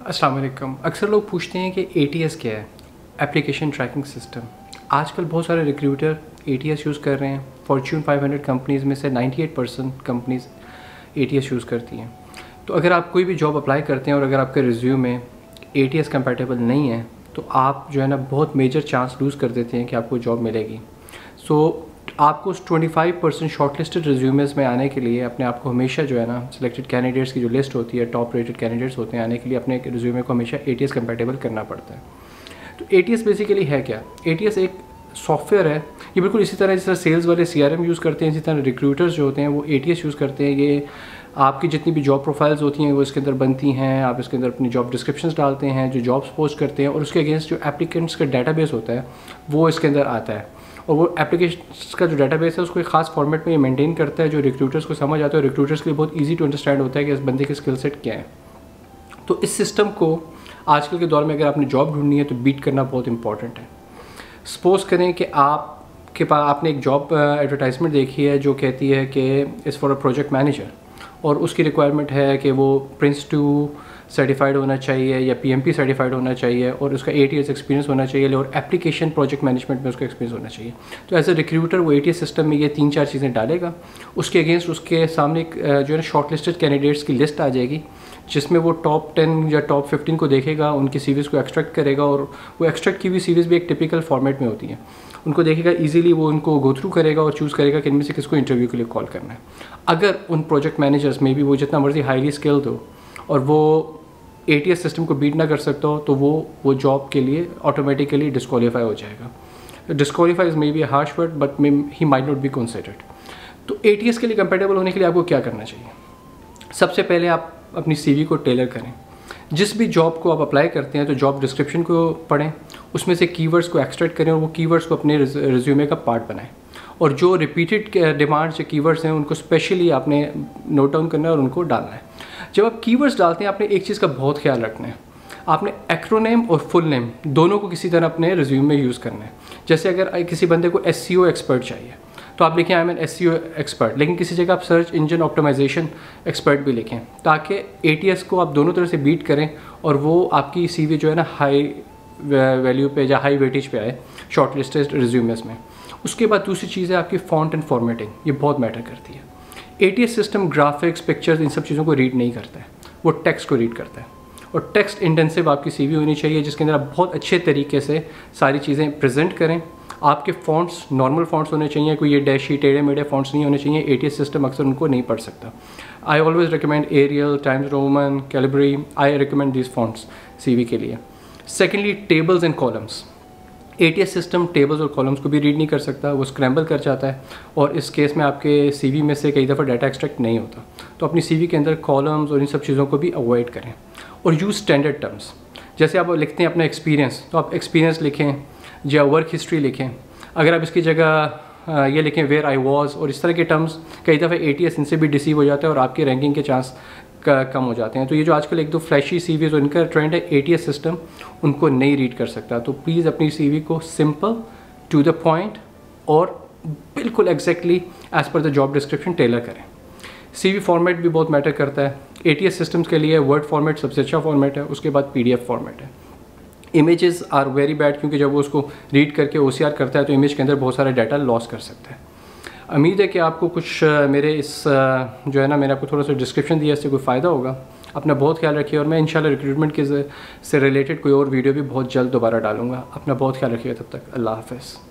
अस्सलाम वालेकुम। अक्सर लोग पूछते हैं कि ATS क्या है, एप्लीकेशन ट्रैकिंग सिस्टम। आजकल बहुत सारे रिक्रूटर ATS यूज़ कर रहे हैं। फॉर्च्यून 500 कंपनीज़ में से 98% कंपनीज़ ATS यूज़ करती हैं। तो अगर आप कोई भी जॉब अप्लाई करते हैं और अगर आपके रिज्यूम में ATS कंपैटिबल नहीं है तो आप जो है ना बहुत मेजर चांस लूज़ कर देते हैं कि आपको जॉब मिलेगी। आपको 25% शॉर्टलिस्टेड रिज्यूमेस में आने के लिए अपने आप को हमेशा जो है ना सिलेक्टेड कैंडिडेट्स की जो लिस्ट होती है, टॉप रेटेड कैंडिडेट्स होते हैं, आने के लिए अपने रिज्यूमे को हमेशा ATS कंपैटिबल करना पड़ता है। तो ATS बेसिकली है क्या? ATS एक सॉफ्टवेयर है। ये बिल्कुल इसी तरह जिस तरह सेल्स वाले CRM यूज़ करते हैं, इसी तरह रिक्रूटर्स जो होते हैं वो ATS यूज़ करते हैं। ये आपकी जितनी भी जॉब प्रोफाइल्स होती हैं वो इसके अंदर बनती हैं। आप इसके अंदर अपनी जॉब डिस्क्रिप्शंस डालते हैं, जो जॉब्स पोस्ट करते हैं, और उसके अगेंस्ट जो एप्लीकेंट्स का डाटाबेस होता है वो इसके अंदर आता है। और वो एप्लीकेशन का जो डाटाबेस है उसको एक खास फॉर्मेट में ये मेंटेन करता है, जो रिक्रूटर्स को समझ आता है। और रिक्रूटर्स के लिए बहुत ईजी टू अंडरस्टैंड होता है कि इस बंदे के स्किल सेट क्या है। तो इस सिस्टम को आजकल के दौर में अगर आपने जॉब ढूंढनी है तो बीट करना बहुत इंपॉर्टेंट है। सपोज करें कि आपके पास आपने एक जॉब एडवर्टाइजमेंट देखी है जो कहती है कि is for a project manager, और उसकी रिक्वायरमेंट है कि वो Prince2 सर्टिफाइड होना चाहिए या PMP सर्टिफाइड होना चाहिए, और उसका 8 years एक्सपीरियंस होना चाहिए, और एप्लीकेशन प्रोजेक्ट मैनेजमेंट में उसका एक्सपीरियंस होना चाहिए। तो एज ए रिक्रूटर वो ATS सिस्टम में ये 3-4 चीज़ें डालेगा। उसके अगेंस्ट उसके सामने जो है ना शॉर्ट लिस्टेड कैंडिडेट्स की लिस्ट आ जाएगी, जिसमें वो टॉप 10 या टॉप 15 को देखेगा, उनकी CVs को एक्सट्रैक्ट करेगा। और वो एक्सट्रैक्ट की हुई CVs भी एक टिपिकल फॉर्मेट में होती है। उनको देखेगा ईजिली, वो उनको गो थ्रू करेगा और चूज़ करेगा कि इनमें से किसको इंटरव्यू के लिए कॉल करना है। अगर उन प्रोजेक्ट मैनेजर्स में भी वो जितना मर्जी हाईली स्किल्ड हो और वो ATS सिस्टम को बीट ना कर सकता हो तो वो जॉब के लिए ऑटोमेटिकली डिस्क्वालीफाई हो जाएगा। Disqualify is may be harsh word but he might not be considered. तो ATS के लिए कंपेटेबल होने के लिए आपको क्या करना चाहिए? सबसे पहले आप अपनी CV को टेलर करें। जिस भी जॉब को आप अप्लाई करते हैं तो जॉब डिस्क्रिप्शन को पढ़ें, उसमें से कीवर्ड्स को एक्सट्रैक्ट करें और वो कीवर्ड्स को अपने रिज्यूमे का पार्ट बनाएं। और जो रिपीटेड डिमांड्स या कीवर्ड्स हैं उनको स्पेशली आपने नोट डाउन करना है और उनको डालना है। जब आप कीवर्ड्स डालते हैं आपने एक चीज़ का बहुत ख्याल रखना है, आपने एक्रोनेम और फुल नेम दोनों को किसी तरह अपने रिज्यूमे में यूज़ करना है। जैसे अगर किसी बंदे को SEO एक्सपर्ट चाहिए तो आप लिखें I am an SEO expert, लेकिन किसी जगह आप सर्च इंजन ऑप्टिमाइजेशन एक्सपर्ट भी लिखें, ताकि ATS को आप दोनों तरह से बीट करें और वो आपकी CV जो है ना हाई वैल्यू पे या हाई वेटेज पे आए शॉर्ट लिस्टेड रिज्यूमेस में। उसके बाद दूसरी चीज़ है आपकी फॉन्ट एंड फॉर्मेटिंग, ये बहुत मैटर करती है। ATS सिस्टम ग्राफिक्स, पिक्चर्स, इन सब चीज़ों को रीड नहीं करता है, वो टेक्स्ट को रीड करता है। और टेक्स्ट इंटेंसिव आपकी CV होनी चाहिए जिसके अंदर आप बहुत अच्छे तरीके से सारी चीज़ें प्रेजेंट करें। आपके फ़ॉन्ट्स नॉर्मल फ़ॉन्ट्स होने चाहिए, कोई ये डैशी टेढ़े मेढ़े फ़ॉन्ट्स नहीं होने चाहिए। ATS सिस्टम अक्सर उनको नहीं पढ़ सकता। I always recommend Arial, Times Roman, Calibri. I recommend this fonts CV के लिए। Secondly, tables and columns. ATS system tables और कॉलम्स को भी रीड नहीं कर सकता, वो स्क्रैम्बल कर जाता है, और इस केस में आपके CV में से कई दफ़ा डाटा एक्सट्रैक्ट नहीं होता। तो अपनी CV के अंदर कॉलम्स और इन सब चीज़ों को भी अवॉइड करें। और यूज़ स्टैंडर्ड टर्म्स। जैसे आप लिखते हैं अपना एक्सपीरियंस, तो आप एक्सपीरियंस लिखें या वर्क हिस्ट्री लिखें। अगर आप इसकी जगह ये लिखें वेयर आई वॉज, और इस तरह के टर्म्स कई दफ़ा ATS इनसे भी डिसीव हो जाता है और आपकी रैंकिंग के चांस कम हो जाते हैं। तो ये जो आजकल एक दो फ्लैशी CVs और इनका ट्रेंड है, ATS सिस्टम उनको नहीं रीड कर सकता। तो प्लीज़ अपनी CV को सिंपल, टू द पॉइंट और बिल्कुल exactly as per the job description tailor करें। CV फॉर्मेट भी बहुत मैटर करता है। ATS सिस्टम्स के लिए वर्ड फॉर्मेट सबसे अच्छा फॉर्मेट है, उसके बाद PDF फॉर्मेट है। इमेजेस आर वेरी बैड, क्योंकि जब वो उसको रीड करके OCR करता है तो इमेज के अंदर बहुत सारा डाटा लॉस कर सकता है। उम्मीद है कि आपको कुछ मेरे इस जो है ना मैंने आपको थोड़ा सा डिस्क्रिप्शन दिया, इससे कोई फ़ायदा होगा। अपना बहुत ख्याल रखिए, और मैं इंशाल्लाह रिक्रूटमेंट के से रिलेटेड कोई और वीडियो भी बहुत जल्द दोबारा डालूंगा। अपना बहुत ख्याल रखिएगा, तब तक अल्लाह हाफ़िज़।